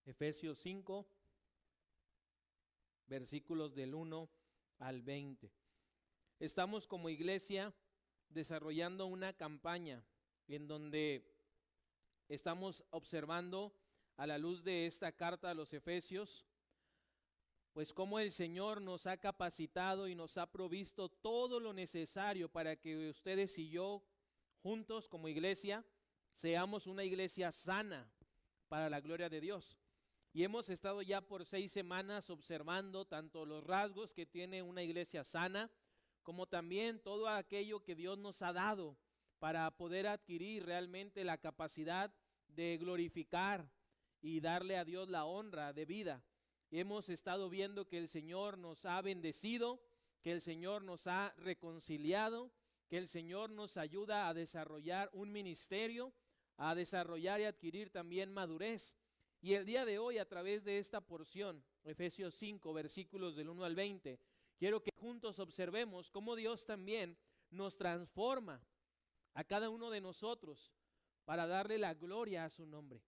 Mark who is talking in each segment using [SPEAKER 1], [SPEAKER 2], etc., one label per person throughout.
[SPEAKER 1] Efesios 5, versículos del 1 al 20. Estamos como iglesia desarrollando una campaña en donde estamos observando a la luz de esta carta a los Efesios, pues cómo el Señor nos ha capacitado y nos ha provisto todo lo necesario para que ustedes y yo juntos como iglesia seamos una iglesia sana para la gloria de Dios. Y hemos estado ya por 6 semanas observando tanto los rasgos que tiene una iglesia sana, como también todo aquello que Dios nos ha dado para poder adquirir realmente la capacidad de glorificar y darle a Dios la honra de vida. Hemos estado viendo que el Señor nos ha bendecido, que el Señor nos ha reconciliado, que el Señor nos ayuda a desarrollar un ministerio, a desarrollar y adquirir también madurez. Y el día de hoy, a través de esta porción, Efesios 5, versículos del 1 al 20, quiero que juntos observemos cómo Dios también nos transforma a cada uno de nosotros para darle la gloria a su nombre.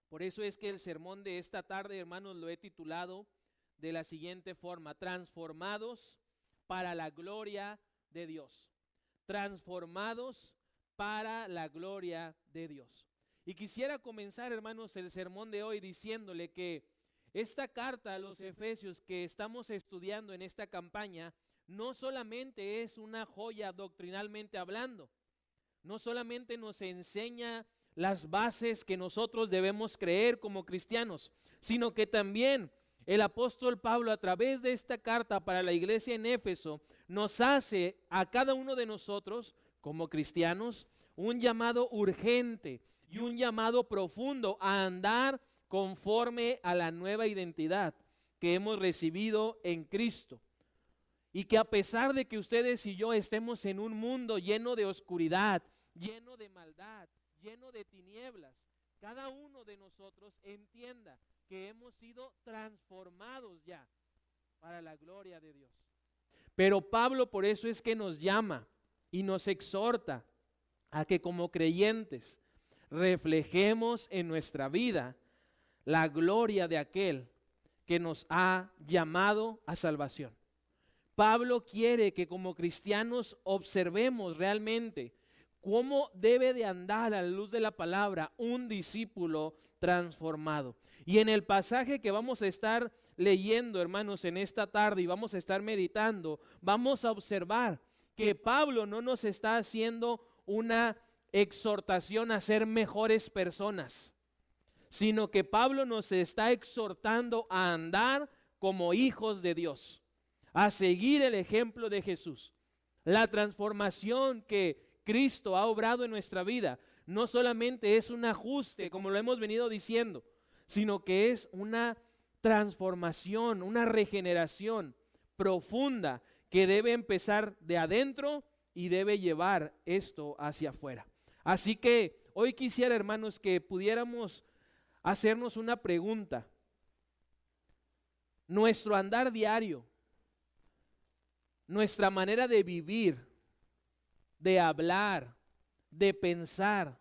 [SPEAKER 1] Por eso es que el sermón de esta tarde, hermanos, lo he titulado de la siguiente forma: transformados para la gloria de Dios. Transformados para la gloria de Dios. Y quisiera comenzar, hermanos, el sermón de hoy diciéndole que esta carta a los Efesios que estamos estudiando en esta campaña no solamente es una joya doctrinalmente hablando, no solamente nos enseña las bases que nosotros debemos creer como cristianos, sino que también el apóstol Pablo, a través de esta carta para la iglesia en Éfeso, nos hace a cada uno de nosotros como cristianos un llamado urgente y un llamado profundo a andar conforme a la nueva identidad que hemos recibido en Cristo. Y que a pesar de que ustedes y yo estemos en un mundo lleno de oscuridad, lleno de maldad, lleno de tinieblas, cada uno de nosotros entienda que hemos sido transformados ya para la gloria de Dios. Pero Pablo por eso es que nos llama y nos exhorta a que como creyentes reflejemos en nuestra vida la gloria de aquel que nos ha llamado a salvación. Pablo quiere que como cristianos observemos realmente cómo debe de andar a la luz de la palabra un discípulo transformado. Y en el pasaje que vamos a estar leyendo, hermanos, en esta tarde y vamos a estar meditando, vamos a observar que Pablo no nos está haciendo una exhortación a ser mejores personas, sino que Pablo nos está exhortando a andar como hijos de Dios, a seguir el ejemplo de Jesús. La transformación que Cristo ha obrado en nuestra vida no solamente es un ajuste, como lo hemos venido diciendo, sino que es una transformación, una regeneración profunda que debe empezar de adentro y debe llevar esto hacia afuera. Así que hoy quisiera, hermanos, que pudiéramos hacernos una pregunta. Nuestro andar diario, nuestra manera de vivir, de hablar, de pensar,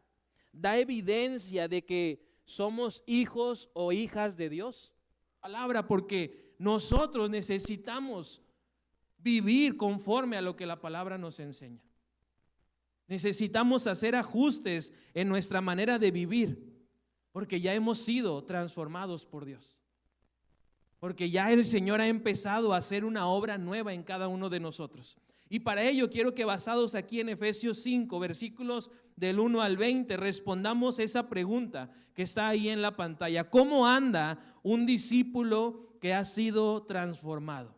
[SPEAKER 1] ¿da evidencia de que somos hijos o hijas de Dios? Palabra, porque nosotros necesitamos vivir conforme a lo que la palabra nos enseña. Necesitamos hacer ajustes en nuestra manera de vivir, porque ya hemos sido transformados por Dios. Porque ya el Señor ha empezado a hacer una obra nueva en cada uno de nosotros. Y para ello quiero que, basados aquí en Efesios 5, versículos del 1 al 20, respondamos esa pregunta que está ahí en la pantalla. ¿Cómo anda un discípulo que ha sido transformado?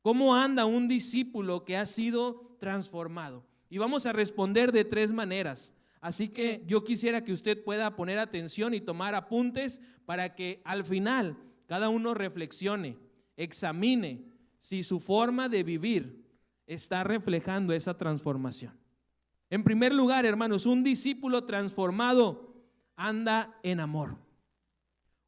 [SPEAKER 1] ¿Cómo anda un discípulo que ha sido transformado? Y vamos a responder de 3 maneras. Así que yo quisiera que usted pueda poner atención y tomar apuntes para que al final cada uno reflexione, examine si su forma de vivir está reflejando esa transformación. En primer lugar, hermanos, un discípulo transformado anda en amor.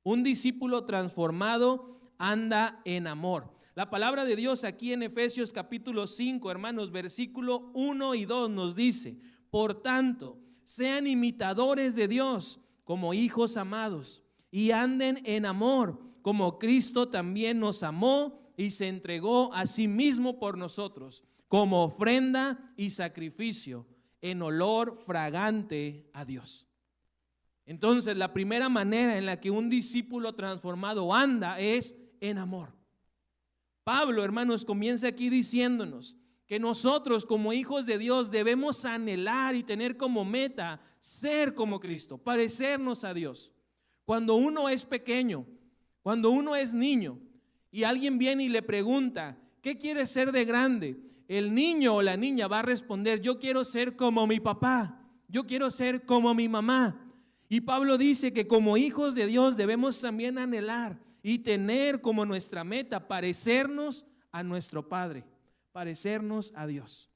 [SPEAKER 1] Un discípulo transformado anda en amor. La palabra de Dios aquí en Efesios capítulo 5, hermanos, versículo 1 y 2 nos dice: por tanto, sean imitadores de Dios como hijos amados y anden en amor, como Cristo también nos amó y se entregó a sí mismo por nosotros, como ofrenda y sacrificio, en olor fragante a Dios. Entonces, la primera manera en la que un discípulo transformado anda es en amor. Pablo, hermanos, comienza aquí diciéndonos que nosotros como hijos de Dios debemos anhelar y tener como meta ser como Cristo, parecernos a Dios. Cuando uno es pequeño, cuando uno es niño y alguien viene y le pregunta, ¿qué quieres ser de grande? El niño o la niña va a responder, yo quiero ser como mi papá, yo quiero ser como mi mamá. Y Pablo dice que como hijos de Dios debemos también anhelar y tener como nuestra meta parecernos a nuestro Padre, parecernos a Dios.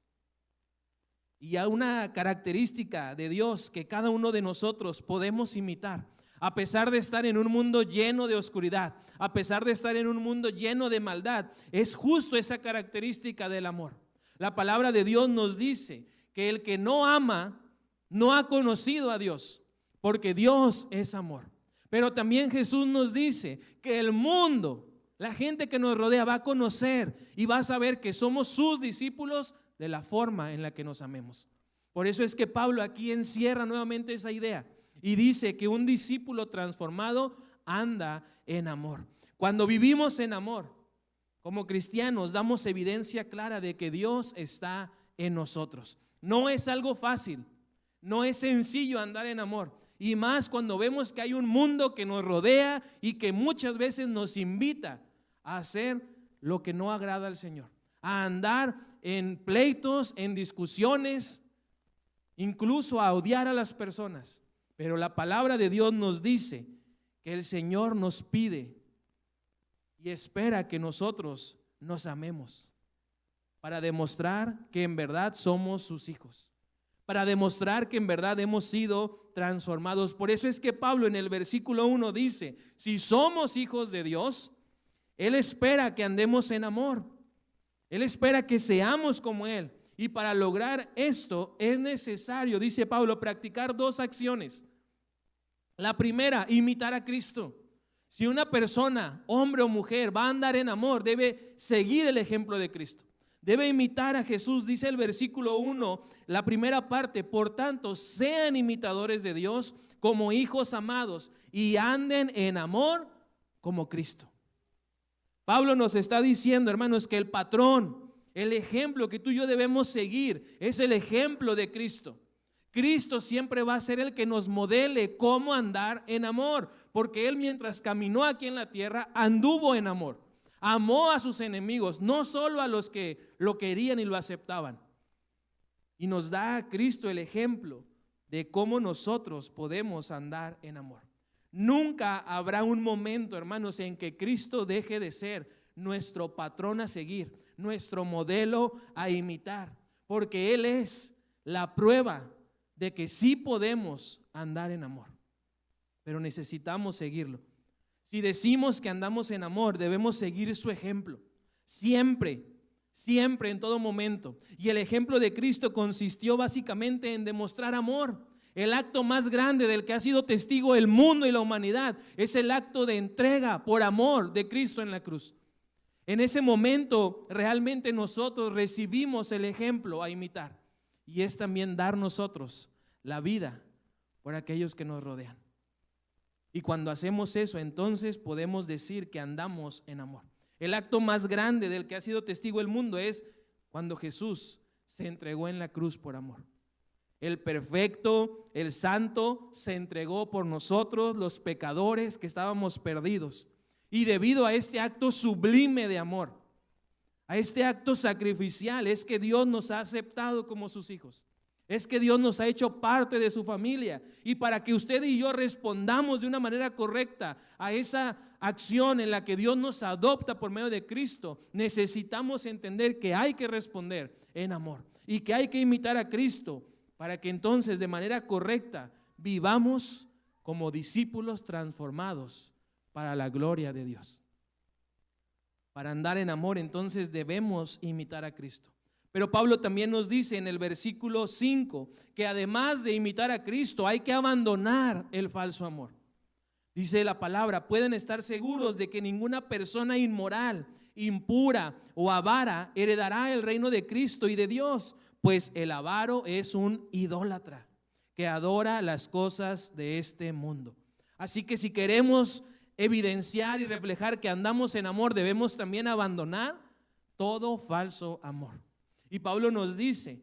[SPEAKER 1] Y hay una característica de Dios que cada uno de nosotros podemos imitar, a pesar de estar en un mundo lleno de oscuridad, a pesar de estar en un mundo lleno de maldad, es justo esa característica del amor. La palabra de Dios nos dice que el que no ama no ha conocido a Dios, porque Dios es amor. Pero también Jesús nos dice que el mundo, la gente que nos rodea va a conocer y va a saber que somos sus discípulos de la forma en la que nos amemos. Por eso es que Pablo aquí encierra nuevamente esa idea y dice que un discípulo transformado anda en amor. Cuando vivimos en amor, como cristianos, damos evidencia clara de que Dios está en nosotros. No es algo fácil, no es sencillo andar en amor. Y más cuando vemos que hay un mundo que nos rodea y que muchas veces nos invita a hacer lo que no agrada al Señor, a andar en pleitos, en discusiones, incluso a odiar a las personas. Pero la palabra de Dios nos dice que el Señor nos pide y espera que nosotros nos amemos para demostrar que en verdad somos sus hijos, para demostrar que en verdad hemos sido transformados. Por eso es que Pablo en el versículo 1 dice, si somos hijos de Dios, Él espera que andemos en amor. Él espera que seamos como Él. Y para lograr esto es necesario, dice Pablo, practicar dos acciones. La primera, imitar a Cristo. Si una persona, hombre o mujer, va a andar en amor, debe seguir el ejemplo de Cristo. Debe imitar a Jesús, dice el versículo 1, la primera parte. Por tanto, sean imitadores de Dios como hijos amados y anden en amor como Cristo. Pablo nos está diciendo, hermanos, que el patrón, el ejemplo que tú y yo debemos seguir es el ejemplo de Cristo. Cristo siempre va a ser el que nos modele cómo andar en amor, porque Él mientras caminó aquí en la tierra anduvo en amor. Amó a sus enemigos, no solo a los que lo querían y lo aceptaban. Y nos da a Cristo el ejemplo de cómo nosotros podemos andar en amor. Nunca habrá un momento, hermanos, en que Cristo deje de ser nuestro patrón a seguir, nuestro modelo a imitar, porque Él es la prueba de que sí podemos andar en amor, pero necesitamos seguirlo. Si decimos que andamos en amor, debemos seguir su ejemplo, siempre, siempre, en todo momento. Y el ejemplo de Cristo consistió básicamente en demostrar amor. El acto más grande del que ha sido testigo el mundo y la humanidad es el acto de entrega por amor de Cristo en la cruz. En ese momento realmente nosotros recibimos el ejemplo a imitar, y es también dar nosotros la vida por aquellos que nos rodean. Y cuando hacemos eso, entonces podemos decir que andamos en amor. El acto más grande del que ha sido testigo el mundo es cuando Jesús se entregó en la cruz por amor. El perfecto, el santo, se entregó por nosotros, los pecadores que estábamos perdidos. Y debido a este acto sublime de amor, a este acto sacrificial, es que Dios nos ha aceptado como sus hijos. Es que Dios nos ha hecho parte de su familia. Y para que usted y yo respondamos de una manera correcta a esa acción en la que Dios nos adopta por medio de Cristo, necesitamos entender que hay que responder en amor y que hay que imitar a Cristo para que entonces de manera correcta vivamos como discípulos transformados para la gloria de Dios. Para andar en amor, entonces debemos imitar a Cristo. Pero Pablo también nos dice en el versículo 5 que además de imitar a Cristo hay que abandonar el falso amor. Dice la palabra, pueden estar seguros de que ninguna persona inmoral, impura o avara heredará el reino de Cristo y de Dios, pues el avaro es un idólatra que adora las cosas de este mundo. Así que si queremos evidenciar y reflejar que andamos en amor, debemos también abandonar todo falso amor. Y Pablo nos dice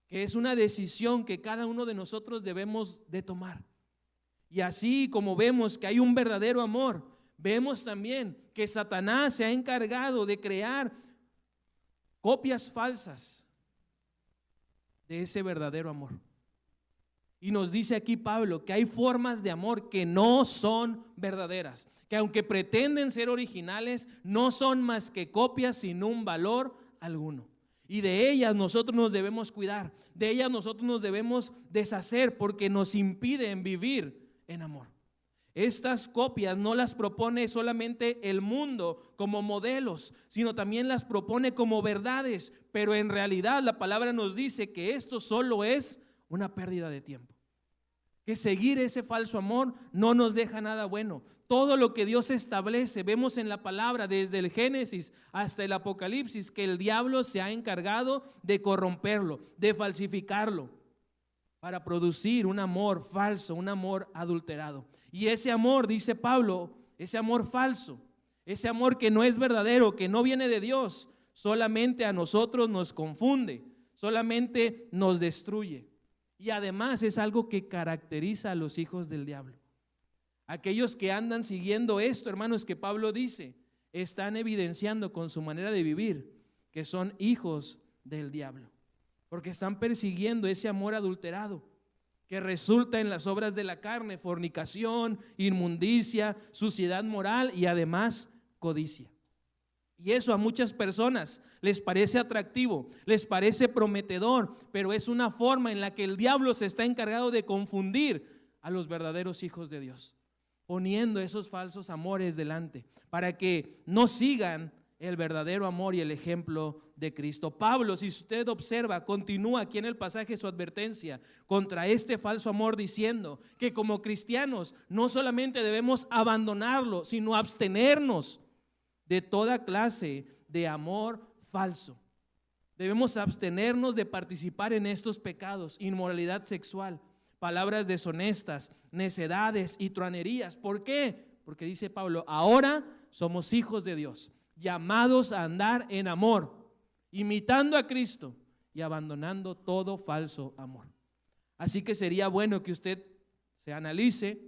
[SPEAKER 1] que es una decisión que cada uno de nosotros debemos de tomar. Y así como vemos que hay un verdadero amor, vemos también que Satanás se ha encargado de crear copias falsas de ese verdadero amor. Y nos dice aquí Pablo que hay formas de amor que no son verdaderas, que aunque pretenden ser originales, no son más que copias sin un valor alguno. Y de ellas nosotros nos debemos cuidar, de ellas nosotros nos debemos deshacer porque nos impiden vivir en amor. Estas copias no las propone solamente el mundo como modelos, sino también las propone como verdades, pero en realidad la palabra nos dice que esto solo es una pérdida de tiempo, que seguir ese falso amor no nos deja nada bueno. Todo lo que Dios establece, vemos en la palabra desde el Génesis hasta el Apocalipsis, que el diablo se ha encargado de corromperlo, de falsificarlo, para producir un amor falso, un amor adulterado. Y ese amor, dice Pablo, ese amor falso, ese amor que no es verdadero, que no viene de Dios, solamente a nosotros nos confunde, solamente nos destruye. Y además es algo que caracteriza a los hijos del diablo. Aquellos que andan siguiendo esto, hermanos, que Pablo dice, están evidenciando con su manera de vivir que son hijos del diablo, porque están persiguiendo ese amor adulterado que resulta en las obras de la carne: fornicación, inmundicia, suciedad moral y además codicia. Y eso a muchas personas les parece atractivo, les parece prometedor, pero es una forma en la que el diablo se está encargado de confundir a los verdaderos hijos de Dios, poniendo esos falsos amores delante para que no sigan el verdadero amor y el ejemplo de Cristo. Pablo, si usted observa, continúa aquí en el pasaje su advertencia contra este falso amor, diciendo que como cristianos no solamente debemos abandonarlo, sino abstenernos de toda clase de amor falso. Debemos abstenernos de participar en estos pecados: inmoralidad sexual, palabras deshonestas, necedades y truanerías. ¿Por qué? Porque dice Pablo, ahora somos hijos de Dios, llamados a andar en amor, imitando a Cristo y abandonando todo falso amor. Así que sería bueno que usted se analice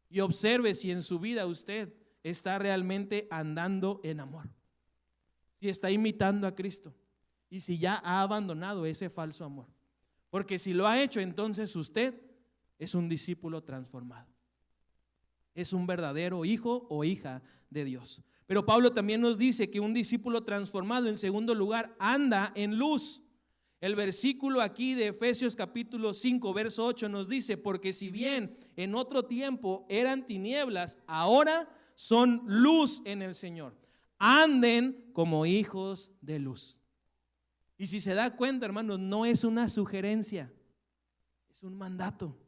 [SPEAKER 1] y observe si en su vida usted está realmente andando en amor, si está imitando a Cristo y si ya ha abandonado ese falso amor. Porque si lo ha hecho, entonces usted es un discípulo transformado, es un verdadero hijo o hija de Dios. Pero Pablo también nos dice que un discípulo transformado, en segundo lugar, anda en luz. El versículo aquí de Efesios capítulo 5, verso 8 nos dice: porque si bien en otro tiempo eran tinieblas, ahora son luz en el Señor. Anden como hijos de luz. Y si se da cuenta, hermanos, no es una sugerencia, es un mandato.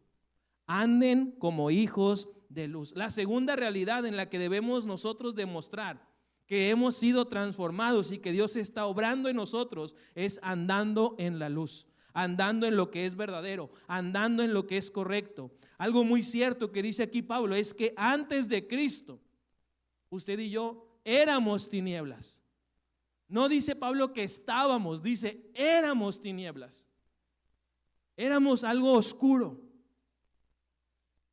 [SPEAKER 1] Anden como hijos de luz. La segunda realidad en la que debemos nosotros demostrar que hemos sido transformados y que Dios está obrando en nosotros es andando en la luz, andando en lo que es verdadero, andando en lo que es correcto. Algo muy cierto que dice aquí Pablo es que antes de Cristo, usted y yo éramos tinieblas. No dice Pablo que estábamos, dice éramos tinieblas. Éramos algo oscuro.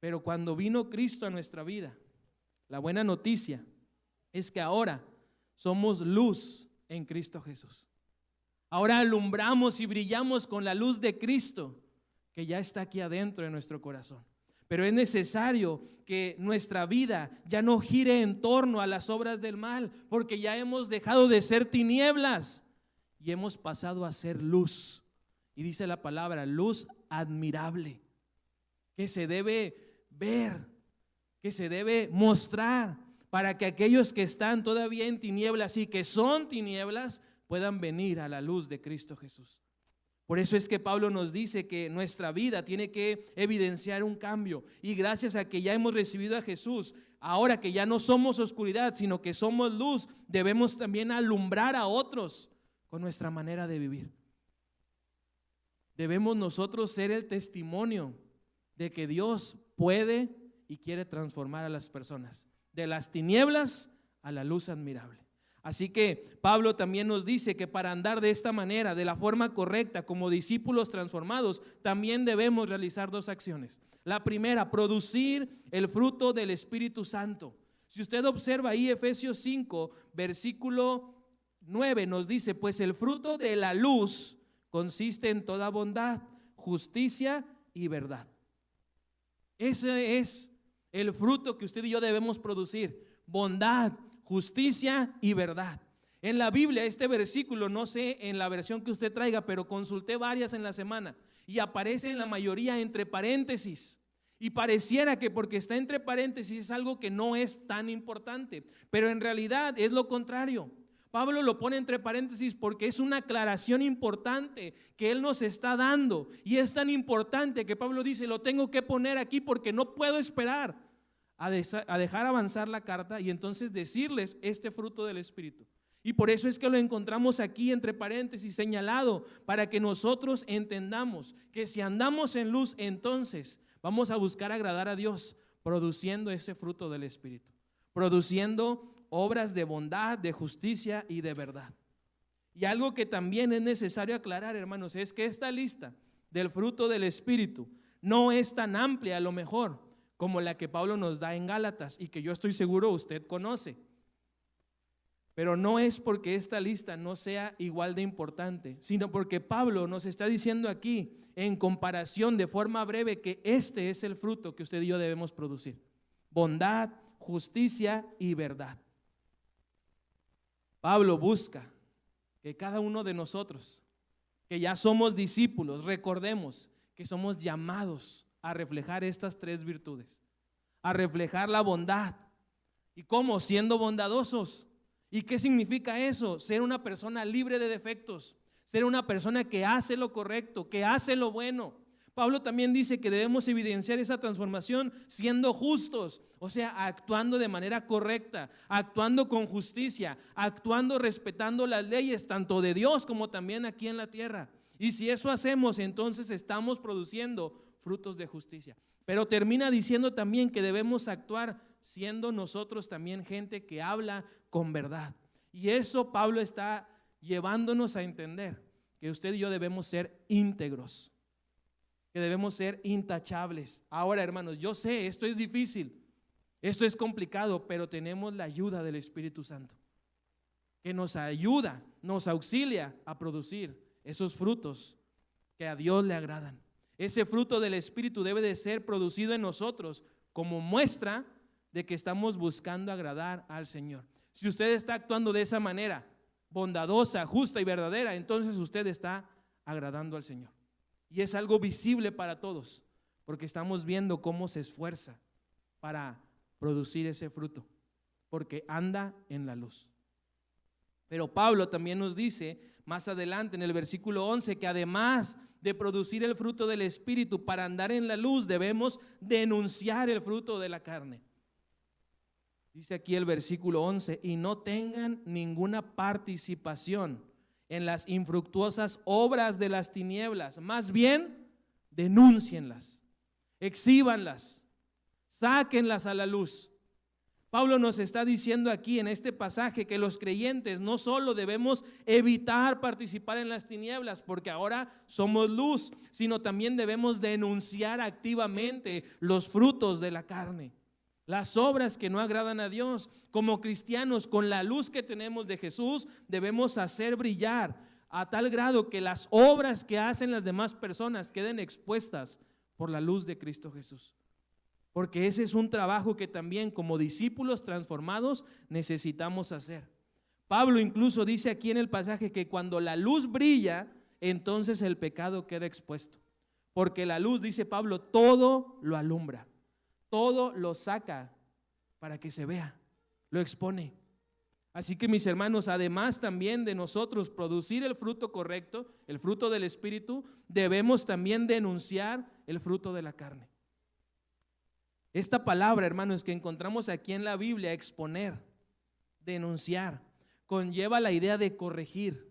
[SPEAKER 1] Pero cuando vino Cristo a nuestra vida, la buena noticia es que ahora somos luz en Cristo Jesús. Ahora alumbramos y brillamos con la luz de Cristo que ya está aquí adentro de nuestro corazón. Pero es necesario que nuestra vida ya no gire en torno a las obras del mal, porque ya hemos dejado de ser tinieblas y hemos pasado a ser luz. Y dice la palabra, luz admirable, que se debe ver, que se debe mostrar para que aquellos que están todavía en tinieblas y que son tinieblas puedan venir a la luz de Cristo Jesús. Por eso es que Pablo nos dice que nuestra vida tiene que evidenciar un cambio. Y gracias a que ya hemos recibido a Jesús, ahora que ya no somos oscuridad, sino que somos luz, debemos también alumbrar a otros con nuestra manera de vivir. Debemos nosotros ser el testimonio de que Dios puede y quiere transformar a las personas, de las tinieblas a la luz admirable. Así que Pablo también nos dice que para andar de esta manera, de la forma correcta, como discípulos transformados, también debemos realizar dos acciones. La primera, producir el fruto del Espíritu Santo. Si usted observa ahí Efesios 5, versículo 9, nos dice, pues el fruto de la luz consiste en toda bondad, justicia y verdad. Ese es el fruto que usted y yo debemos producir: bondad, justicia y verdad. En la Biblia este versículo, no sé en la versión que usted traiga, pero consulté varias en la semana y aparece en la mayoría entre paréntesis. Y pareciera que porque está entre paréntesis es algo que no es tan importante, pero en realidad es lo contrario. Pablo lo pone entre paréntesis porque es una aclaración importante que él nos está dando, y es tan importante que Pablo dice, lo tengo que poner aquí porque no puedo esperar a dejar avanzar la carta y entonces decirles este fruto del Espíritu. Y por eso es que lo encontramos aquí entre paréntesis señalado, para que nosotros entendamos que si andamos en luz, entonces vamos a buscar agradar a Dios produciendo ese fruto del Espíritu, produciendo obras de bondad, de justicia y de verdad. Y algo que también es necesario aclarar, hermanos, es que esta lista del fruto del Espíritu no es tan amplia a lo mejor como la que Pablo nos da en Gálatas y que yo estoy seguro usted conoce. Pero no es porque esta lista no sea igual de importante, sino porque Pablo nos está diciendo aquí, en comparación de forma breve, que este es el fruto que usted y yo debemos producir: bondad, justicia y verdad. Pablo busca que cada uno de nosotros, que ya somos discípulos, recordemos que somos llamados a reflejar estas tres virtudes, a reflejar la bondad. ¿Y cómo? Siendo bondadosos. ¿Y qué significa eso? Ser una persona libre de defectos, ser una persona que hace lo correcto, que hace lo bueno. Pablo también dice que debemos evidenciar esa transformación siendo justos, o sea, actuando de manera correcta, actuando con justicia, actuando respetando las leyes tanto de Dios como también aquí en la tierra. Y si eso hacemos, entonces estamos produciendo frutos de justicia. Pero termina diciendo también que debemos actuar siendo nosotros también gente que habla con verdad. Y eso Pablo está llevándonos a entender que usted y yo debemos ser íntegros, que debemos ser intachables. Ahora, hermanos, yo sé, esto es difícil, esto es complicado, pero tenemos la ayuda del Espíritu Santo, que nos ayuda, nos auxilia a producir esos frutos que a Dios le agradan. Ese fruto del Espíritu debe de ser producido en nosotros como muestra de que estamos buscando agradar al Señor. Si usted está actuando de esa manera, bondadosa, justa y verdadera, entonces usted está agradando al Señor. Y es algo visible para todos, porque estamos viendo cómo se esfuerza para producir ese fruto, porque anda en la luz. Pero Pablo también nos dice más adelante en el versículo 11 que además de producir el fruto del Espíritu para andar en la luz, debemos denunciar el fruto de la carne. Dice aquí el versículo 11, y no tengan ninguna participación en las infructuosas obras de las tinieblas, más bien denúncienlas, exhíbanlas, sáquenlas a la luz. Pablo nos está diciendo aquí en este pasaje que los creyentes no solo debemos evitar participar en las tinieblas porque ahora somos luz, sino también debemos denunciar activamente los frutos de la carne, las obras que no agradan a Dios. Como cristianos, con la luz que tenemos de Jesús, debemos hacer brillar a tal grado que las obras que hacen las demás personas queden expuestas por la luz de Cristo Jesús. Porque ese es un trabajo que también como discípulos transformados necesitamos hacer. Pablo incluso dice aquí en el pasaje que cuando la luz brilla, entonces el pecado queda expuesto. Porque la luz, dice Pablo, todo lo alumbra, todo lo saca para que se vea, lo expone. Así que mis hermanos, además también de nosotros producir el fruto correcto, el fruto del Espíritu, debemos también denunciar el fruto de la carne. Esta palabra, hermanos, que encontramos aquí en la Biblia, exponer, denunciar, conlleva la idea de corregir,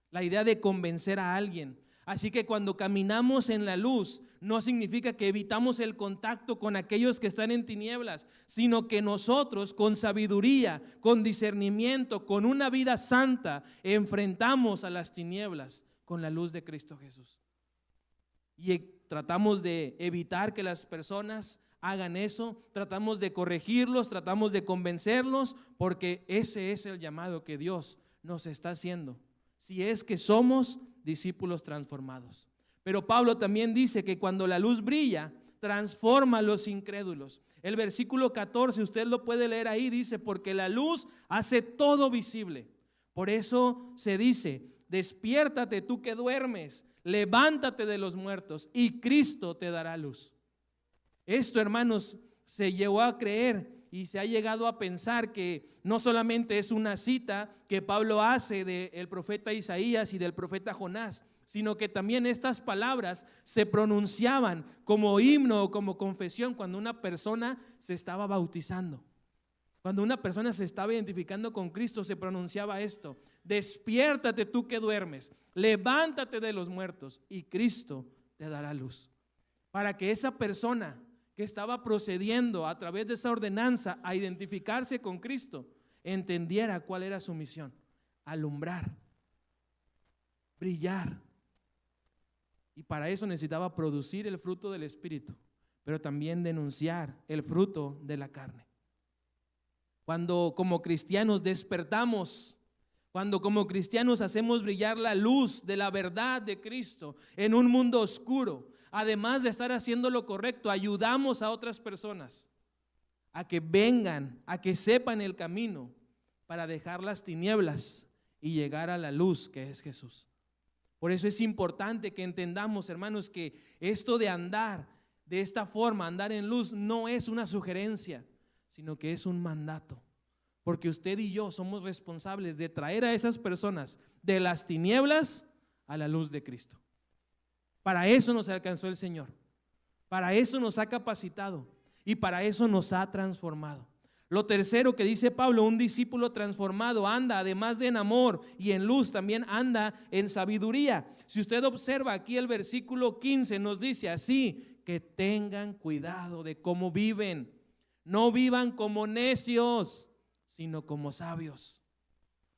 [SPEAKER 1] la idea de convencer a alguien. Así que cuando caminamos en la luz, no significa que evitamos el contacto con aquellos que están en tinieblas, sino que nosotros con sabiduría, con discernimiento, con una vida santa, enfrentamos a las tinieblas con la luz de Cristo Jesús. Y tratamos de evitar que las personas hagan eso, tratamos de corregirlos, tratamos de convencerlos, porque ese es el llamado que Dios nos está haciendo, si es que somos discípulos transformados. Pero Pablo también dice que cuando la luz brilla, transforma a los incrédulos. El versículo 14, usted lo puede leer ahí, dice, porque la luz hace todo visible. Por eso se dice, despiértate tú que duermes, levántate de los muertos y Cristo te dará luz. Esto, hermanos, se llegó a creer y se ha llegado a pensar que no solamente es una cita que Pablo hace del profeta Isaías y del profeta Jonás, sino que también estas palabras se pronunciaban como himno o como confesión cuando una persona se estaba bautizando. Cuando una persona se estaba identificando con Cristo, se pronunciaba esto: despiértate tú que duermes, levántate de los muertos y Cristo te dará luz. Para que esa persona que estaba procediendo a través de esa ordenanza a identificarse con Cristo, entendiera cuál era su misión: alumbrar, brillar. Y para eso necesitaba producir el fruto del Espíritu, pero también denunciar el fruto de la carne. Cuando como cristianos despertamos, cuando como cristianos hacemos brillar la luz de la verdad de Cristo en un mundo oscuro, además de estar haciendo lo correcto, ayudamos a otras personas a que vengan, a que sepan el camino para dejar las tinieblas y llegar a la luz que es Jesús. Por eso es importante que entendamos, hermanos, que esto de andar de esta forma, andar en luz, no es una sugerencia, sino que es un mandato. Porque usted y yo somos responsables de traer a esas personas de las tinieblas a la luz de Cristo. Para eso nos alcanzó el Señor, para eso nos ha capacitado y para eso nos ha transformado. Lo tercero que dice Pablo, un discípulo transformado anda, además de en amor y en luz, también anda en sabiduría. Si usted observa aquí el versículo 15 nos dice así, que tengan cuidado de cómo viven, no vivan como necios, sino como sabios.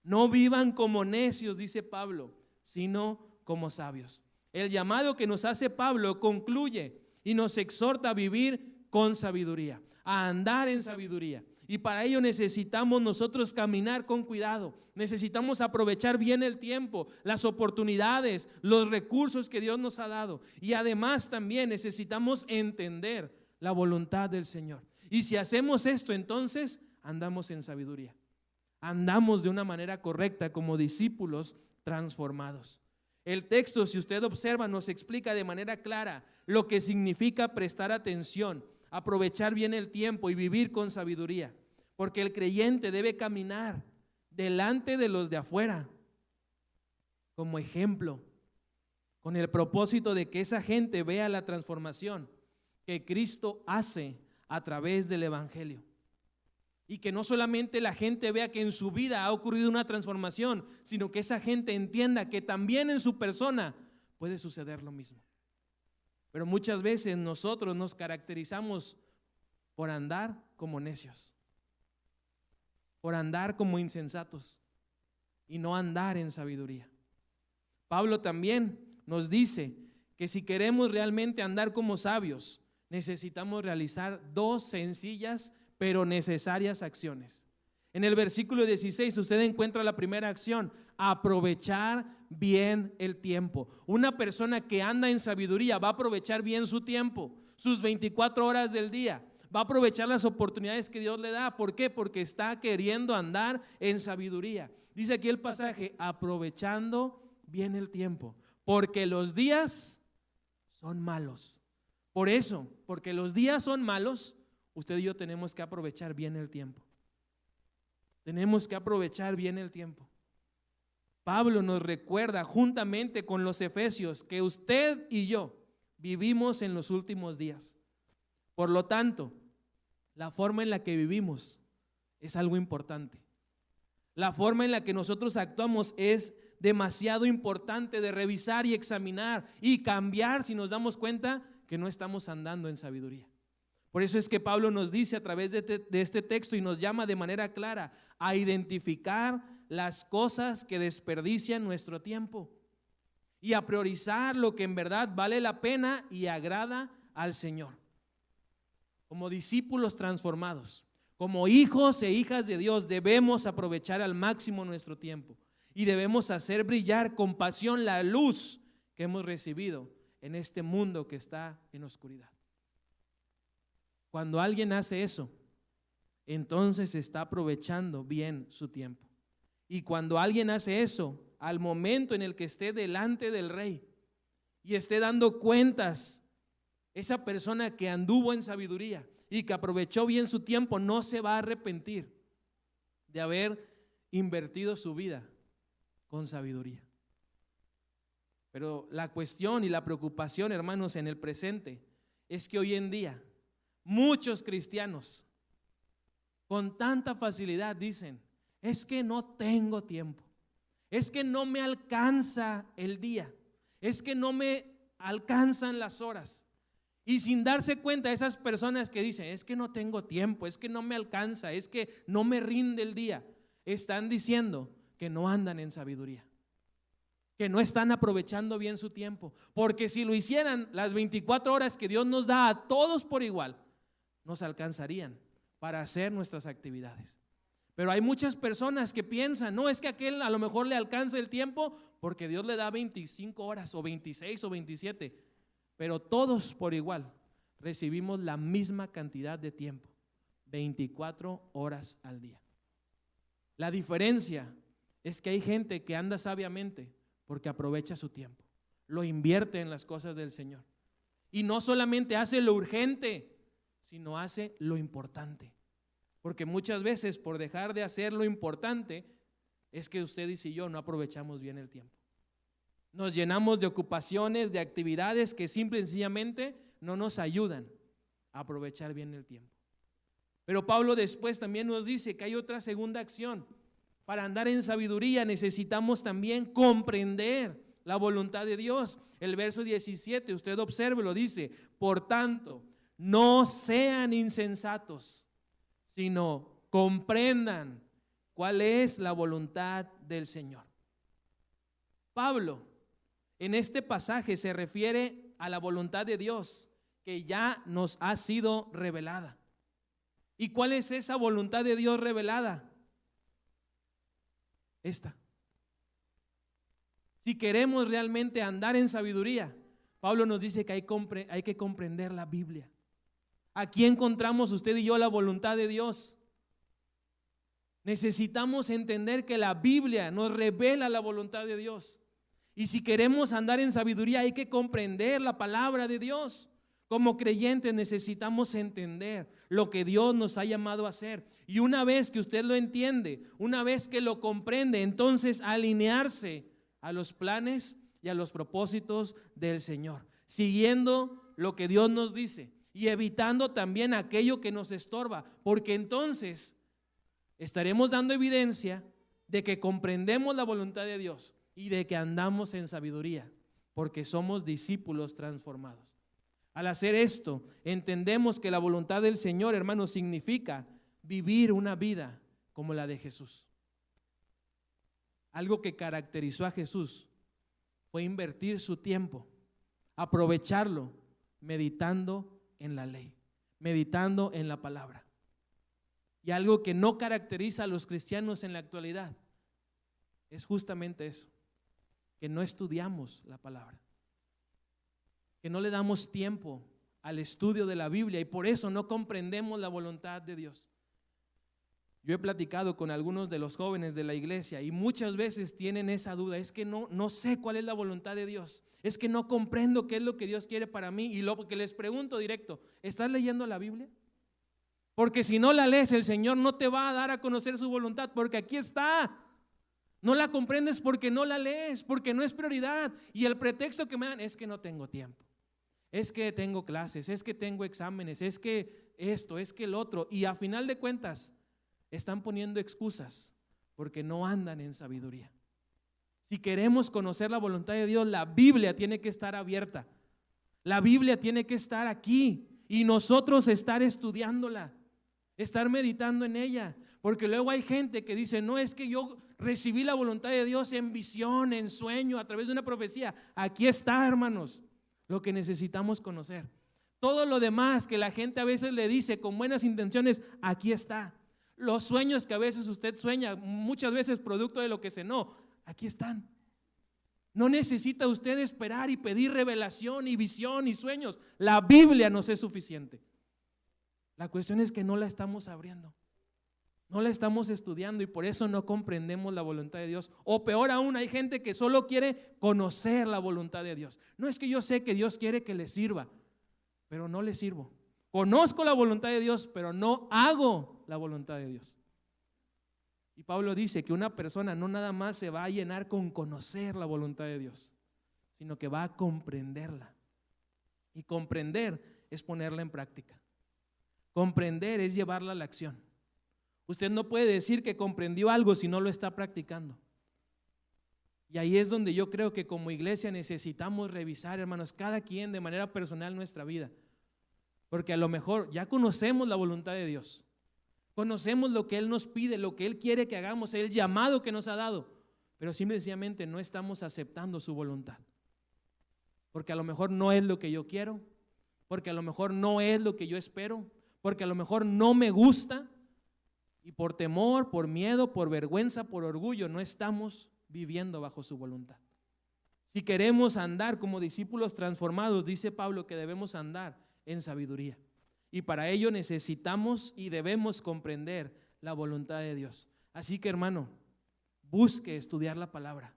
[SPEAKER 1] No vivan como necios, dice Pablo, sino como sabios. El llamado que nos hace Pablo concluye y nos exhorta a vivir con sabiduría, a andar en sabiduría. Y para ello necesitamos nosotros caminar con cuidado, necesitamos aprovechar bien el tiempo, las oportunidades, los recursos que Dios nos ha dado. Y además también necesitamos entender la voluntad del Señor. Y si hacemos esto, entonces andamos en sabiduría, andamos de una manera correcta como discípulos transformados. El texto, si usted observa, nos explica de manera clara lo que significa prestar atención, aprovechar bien el tiempo y vivir con sabiduría, porque el creyente debe caminar delante de los de afuera como ejemplo, con el propósito de que esa gente vea la transformación que Cristo hace a través del Evangelio. Y que no solamente la gente vea que en su vida ha ocurrido una transformación, sino que esa gente entienda que también en su persona puede suceder lo mismo. Pero muchas veces nosotros nos caracterizamos por andar como necios, por andar como insensatos y no andar en sabiduría. Pablo también nos dice que si queremos realmente andar como sabios, necesitamos realizar dos sencillas pero necesarias acciones. En el versículo 16 usted encuentra la primera acción: aprovechar bien el tiempo. Una persona que anda en sabiduría va a aprovechar bien su tiempo, sus 24 horas del día, va a aprovechar las oportunidades que Dios le da. ¿Por qué? Porque está queriendo andar en sabiduría. Dice aquí el pasaje, aprovechando bien el tiempo, porque los días son malos. Por eso, porque los días son malos, usted y yo tenemos que aprovechar bien el tiempo. Tenemos que aprovechar bien el tiempo. Pablo nos recuerda juntamente con los efesios que usted y yo vivimos en los últimos días. Por lo tanto, la forma en la que vivimos es algo importante. La forma en la que nosotros actuamos es demasiado importante de revisar y examinar y cambiar si nos damos cuenta que no estamos andando en sabiduría. Por eso es que Pablo nos dice a través de este texto y nos llama de manera clara a identificar las cosas que desperdician nuestro tiempo y a priorizar lo que en verdad vale la pena y agrada al Señor. Como discípulos transformados, como hijos e hijas de Dios, debemos aprovechar al máximo nuestro tiempo y debemos hacer brillar con pasión la luz que hemos recibido en este mundo que está en oscuridad. Cuando alguien hace eso, entonces está aprovechando bien su tiempo. Y cuando alguien hace eso, al momento en el que esté delante del Rey y esté dando cuentas, esa persona que anduvo en sabiduría y que aprovechó bien su tiempo no se va a arrepentir de haber invertido su vida con sabiduría. Pero la cuestión y la preocupación, hermanos, en el presente es que hoy en día muchos cristianos con tanta facilidad dicen: es que no tengo tiempo, es que no me alcanza el día, es que no me alcanzan las horas. Y sin darse cuenta, esas personas que dicen: es que no tengo tiempo, es que no me alcanza, es que no me rinde el día, están diciendo que no andan en sabiduría, que no están aprovechando bien su tiempo. Porque si lo hicieran, las 24 horas que Dios nos da a todos por igual nos alcanzarían para hacer nuestras actividades. Pero hay muchas personas que piensan: no, es que a aquel a lo mejor le alcanza el tiempo porque Dios le da 25 horas o 26 o 27. Pero todos por igual recibimos la misma cantidad de tiempo, 24 horas al día. La diferencia es que hay gente que anda sabiamente porque aprovecha su tiempo, lo invierte en las cosas del Señor. Y no solamente hace lo urgente, sino hace lo importante. Porque muchas veces por dejar de hacer lo importante es que ustedes y yo no aprovechamos bien el tiempo. Nos llenamos de ocupaciones, de actividades que simple y sencillamente no nos ayudan a aprovechar bien el tiempo. Pero Pablo después también nos dice que hay otra segunda acción. Para andar en sabiduría necesitamos también comprender la voluntad de Dios. El verso 17, usted observe, dice: por tanto, no sean insensatos, sino comprendan cuál es la voluntad del Señor. Pablo en este pasaje se refiere a la voluntad de Dios que ya nos ha sido revelada. ¿Y cuál es esa voluntad de Dios revelada? Esta. Si queremos realmente andar en sabiduría, Pablo nos dice que hay que comprender la Biblia. Aquí encontramos usted y yo la voluntad de Dios. Necesitamos entender que la Biblia nos revela la voluntad de Dios. Y si queremos andar en sabiduría, hay que comprender la palabra de Dios. Como creyentes necesitamos entender lo que Dios nos ha llamado a hacer. Y una vez que usted lo entiende, una vez que lo comprende, entonces alinearse a los planes y a los propósitos del Señor, siguiendo lo que Dios nos dice y evitando también aquello que nos estorba, porque entonces estaremos dando evidencia de que comprendemos la voluntad de Dios y de que andamos en sabiduría, porque somos discípulos transformados. Al hacer esto, entendemos que la voluntad del Señor, hermanos, significa vivir una vida como la de Jesús. Algo que caracterizó a Jesús fue invertir su tiempo, aprovecharlo, meditando en la ley, meditando en la palabra. Y algo que no caracteriza a los cristianos en la actualidad es justamente eso, que no estudiamos la palabra, que no le damos tiempo al estudio de la Biblia y por eso no comprendemos la voluntad de Dios. Yo he platicado con algunos de los jóvenes de la iglesia y muchas veces tienen esa duda: es que no sé cuál es la voluntad de Dios, es que no comprendo qué es lo que Dios quiere para mí. Y lo que les pregunto directo: ¿estás leyendo la Biblia? Porque si no la lees, el Señor no te va a dar a conocer su voluntad, porque aquí está. No la comprendes porque no la lees, porque no es prioridad. Y el pretexto que me dan es que no tengo tiempo, es que tengo clases, es que tengo exámenes, es que esto, es que el otro. Y a final de cuentas están poniendo excusas porque no andan en sabiduría. Si queremos conocer la voluntad de Dios, la Biblia tiene que estar abierta. La Biblia tiene que estar aquí y nosotros estar estudiándola, estar meditando en ella. Porque luego hay gente que dice, no, es que yo recibí la voluntad de Dios en visión, en sueño, a través de una profecía. Aquí está, hermanos, lo que necesitamos conocer. Todo lo demás que la gente a veces le dice con buenas intenciones, aquí está. Los sueños que a veces usted sueña, muchas veces producto de lo que cenó, aquí están. No necesita usted esperar y pedir revelación y visión y sueños. La Biblia nos es suficiente. La cuestión es que no la estamos abriendo, no la estamos estudiando y por eso no comprendemos la voluntad de Dios. O peor aún, hay gente que solo quiere conocer la voluntad de Dios. No, es que yo sé que Dios quiere que le sirva, pero no le sirvo. Conozco la voluntad de Dios, pero no hago la voluntad de Dios. Y Pablo dice que una persona no nada más se va a llenar con conocer la voluntad de Dios, sino que va a comprenderla. Y comprender es ponerla en práctica. Comprender es llevarla a la acción. Usted no puede decir que comprendió algo si no lo está practicando. Y ahí es donde yo creo que como iglesia necesitamos revisar, hermanos, cada quien de manera personal nuestra vida. Porque a lo mejor ya conocemos la voluntad de Dios, conocemos lo que Él nos pide, lo que Él quiere que hagamos, el llamado que nos ha dado, pero simplemente no estamos aceptando su voluntad. Porque a lo mejor no es lo que yo quiero, porque a lo mejor no es lo que yo espero, porque a lo mejor no me gusta. Y por temor, por miedo, por vergüenza, por orgullo, no estamos viviendo bajo su voluntad. Si queremos andar como discípulos transformados, dice Pablo que debemos andar en sabiduría. Y para ello necesitamos y debemos comprender la voluntad de Dios. Así que, hermano, busque estudiar la palabra,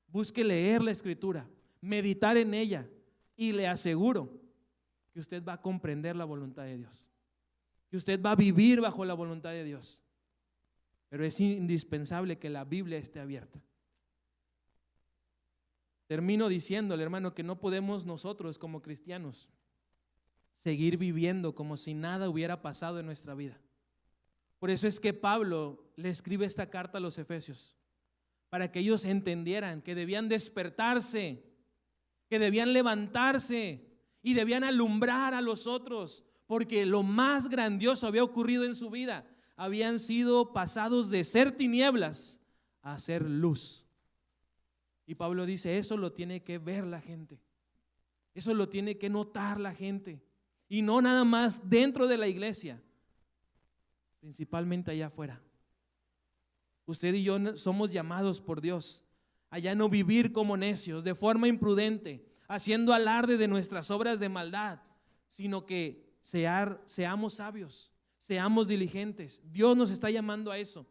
[SPEAKER 1] busque leer la escritura, meditar en ella y le aseguro que usted va a comprender la voluntad de Dios, que usted va a vivir bajo la voluntad de Dios. Pero es indispensable que la Biblia esté abierta. Termino diciéndole, hermano, que no podemos nosotros como cristianos seguir viviendo como si nada hubiera pasado en nuestra vida. Por eso es que Pablo le escribe esta carta a los Efesios, para que ellos entendieran que debían despertarse, que debían levantarse y debían alumbrar a los otros, porque lo más grandioso había ocurrido en su vida. Habían sido pasados de ser tinieblas a ser luz. Y Pablo dice, eso lo tiene que ver la gente, eso lo tiene que notar la gente, y no nada más dentro de la iglesia, principalmente allá afuera. Usted y yo somos llamados por Dios a ya no vivir como necios, de forma imprudente, haciendo alarde de nuestras obras de maldad, sino que seamos sabios, seamos diligentes. Dios nos está llamando a eso.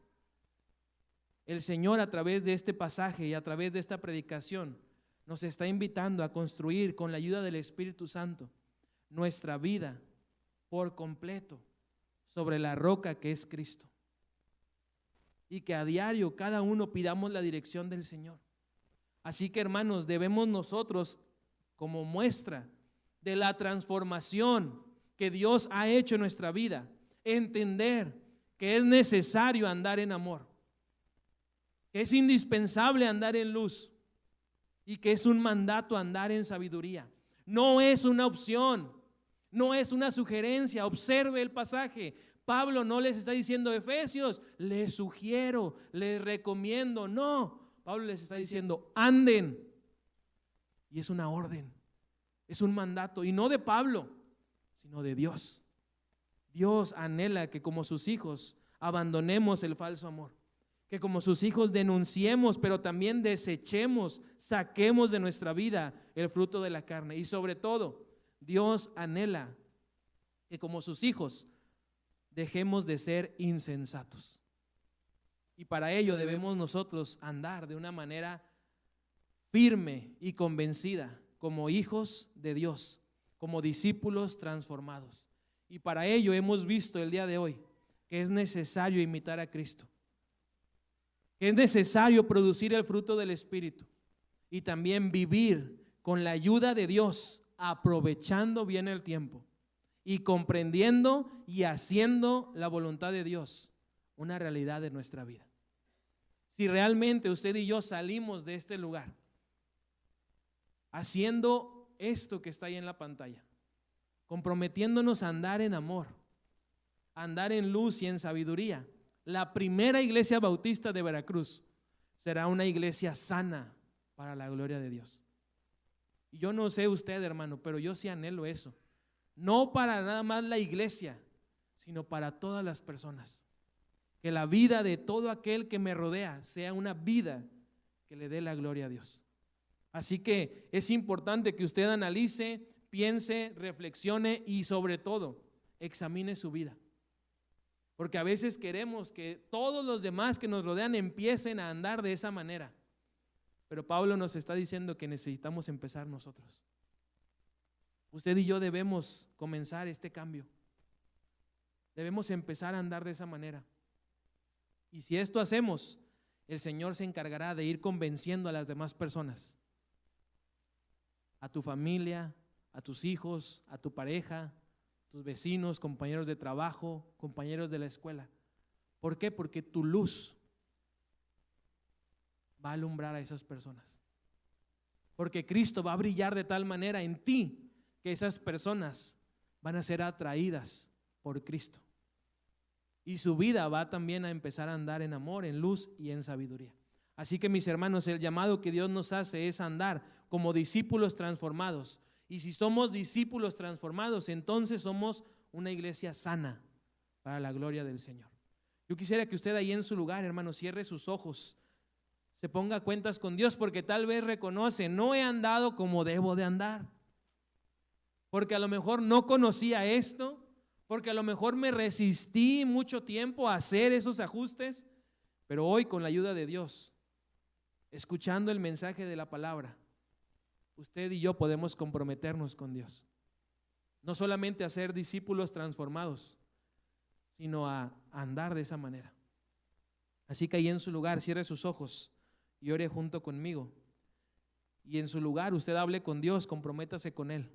[SPEAKER 1] El Señor, a través de este pasaje y a través de esta predicación, nos está invitando a construir con la ayuda del Espíritu Santo nuestra vida por completo sobre la roca que es Cristo, y que a diario cada uno pidamos la dirección del Señor. Así que, hermanos, debemos nosotros, como muestra de la transformación que Dios ha hecho en nuestra vida, entender que es necesario andar en amor, que es indispensable andar en luz y que es un mandato andar en sabiduría. No es una opción, no es una sugerencia. Observe el pasaje. Pablo no les está diciendo, Efesios, les sugiero, les recomiendo. No, Pablo les está diciendo, anden. Y es una orden, es un mandato, y no de Pablo, sino de Dios. Dios anhela que como sus hijos abandonemos el falso amor, que como sus hijos denunciemos, pero también desechemos, saquemos de nuestra vida el fruto de la carne. Y sobre todo, Dios anhela que como sus hijos dejemos de ser insensatos. Y para ello debemos nosotros andar de una manera firme y convencida como hijos de Dios, como discípulos transformados. Y para ello hemos visto el día de hoy que es necesario imitar a Cristo, que es necesario producir el fruto del Espíritu y también vivir con la ayuda de Dios, aprovechando bien el tiempo y comprendiendo y haciendo la voluntad de Dios una realidad de nuestra vida. Si realmente usted y yo salimos de este lugar haciendo esto que está ahí en la pantalla, comprometiéndonos a andar en amor, a andar en luz y en sabiduría, la primera iglesia bautista de Veracruz será una iglesia sana para la gloria de Dios. Y yo no sé usted, hermano, pero yo sí anhelo eso. No para nada más la iglesia, sino para todas las personas. Que la vida de todo aquel que me rodea sea una vida que le dé la gloria a Dios. Así que es importante que usted analice, piense, reflexione y sobre todo examine su vida. Porque a veces queremos que todos los demás que nos rodean empiecen a andar de esa manera. Pero Pablo nos está diciendo que necesitamos empezar nosotros. Usted y yo debemos comenzar este cambio. Debemos empezar a andar de esa manera. Y si esto hacemos, el Señor se encargará de ir convenciendo a las demás personas, a tu familia, a tus hijos, a tu pareja, tus vecinos, compañeros de trabajo, compañeros de la escuela. ¿Por qué? Porque tu luz va a alumbrar a esas personas. Porque Cristo va a brillar de tal manera en ti que esas personas van a ser atraídas por Cristo. Y su vida va también a empezar a andar en amor, en luz y en sabiduría. Así que mis hermanos, el llamado que Dios nos hace es andar como discípulos transformados. Y si somos discípulos transformados, entonces somos una iglesia sana para la gloria del Señor. Yo quisiera que usted ahí en su lugar, hermano, cierre sus ojos, se ponga a cuentas con Dios, porque tal vez reconoce, no he andado como debo de andar, porque a lo mejor no conocía esto, porque a lo mejor me resistí mucho tiempo a hacer esos ajustes, pero hoy con la ayuda de Dios, escuchando el mensaje de la palabra, usted y yo podemos comprometernos con Dios, no solamente a ser discípulos transformados, sino a andar de esa manera. Así que ahí en su lugar cierre sus ojos y ore junto conmigo, y en su lugar usted hable con Dios, comprométase con Él.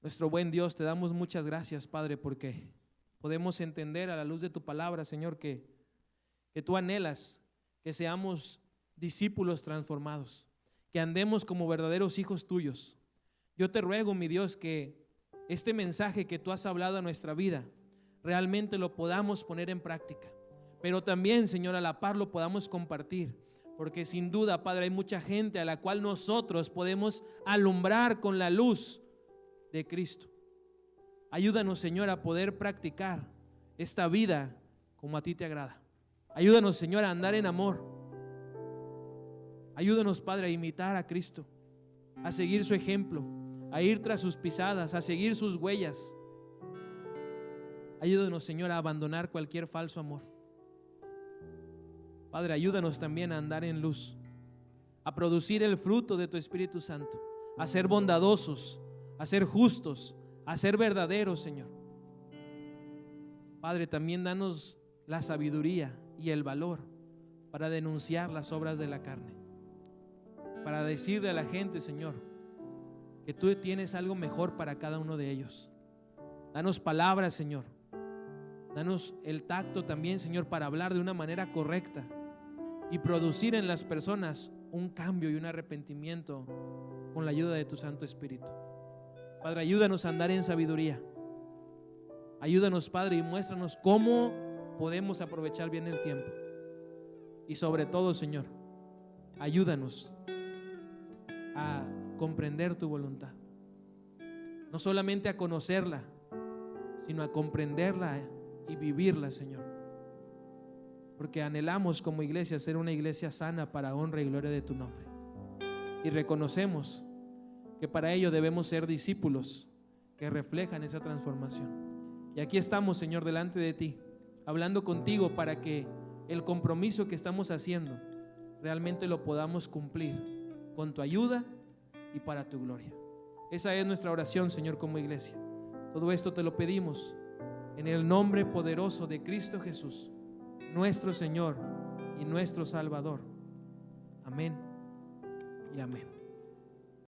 [SPEAKER 1] Nuestro buen Dios, te damos muchas gracias, Padre, porque podemos entender a la luz de tu palabra, Señor, que tú anhelas que seamos discípulos transformados, que andemos como verdaderos hijos tuyos. Yo te ruego, mi Dios, que este mensaje que tú has hablado a nuestra vida realmente lo podamos poner en práctica, pero también, Señor, a la par lo podamos compartir, porque sin duda, Padre, hay mucha gente a la cual nosotros podemos alumbrar con la luz de Cristo. Ayúdanos, Señor, a poder practicar esta vida como a ti te agrada. Ayúdanos, Señor, a andar en amor. Ayúdanos, Padre, a imitar a Cristo, a seguir su ejemplo, a ir tras sus pisadas, a seguir sus huellas. Ayúdanos, Señor, a abandonar cualquier falso amor. Padre, ayúdanos también a andar en luz, a producir el fruto de tu Espíritu Santo, a ser bondadosos, a ser justos, a ser verdaderos, Señor. Padre, también danos la sabiduría y el valor para denunciar las obras de la carne, para decirle a la gente, Señor, que tú tienes algo mejor para cada uno de ellos. Danos palabras, Señor. Danos el tacto también, Señor, para hablar de una manera correcta y producir en las personas un cambio y un arrepentimiento con la ayuda de tu Santo Espíritu. Padre, ayúdanos a andar en sabiduría. Ayúdanos, Padre, y muéstranos cómo podemos aprovechar bien el tiempo. Y sobre todo, Señor, ayúdanos a comprender tu voluntad. No solamente a conocerla, sino a comprenderla y vivirla, Señor. Porque anhelamos como iglesia ser una iglesia sana para honra y gloria de tu nombre. Y reconocemos que para ello debemos ser discípulos que reflejan esa transformación. Y aquí estamos, Señor, delante de ti, hablando contigo para que el compromiso que estamos haciendo realmente lo podamos cumplir con tu ayuda y para tu gloria. Esa es nuestra oración, Señor, como iglesia. Todo esto te lo pedimos en el nombre poderoso de Cristo Jesús, nuestro Señor y nuestro Salvador. Amén y amén.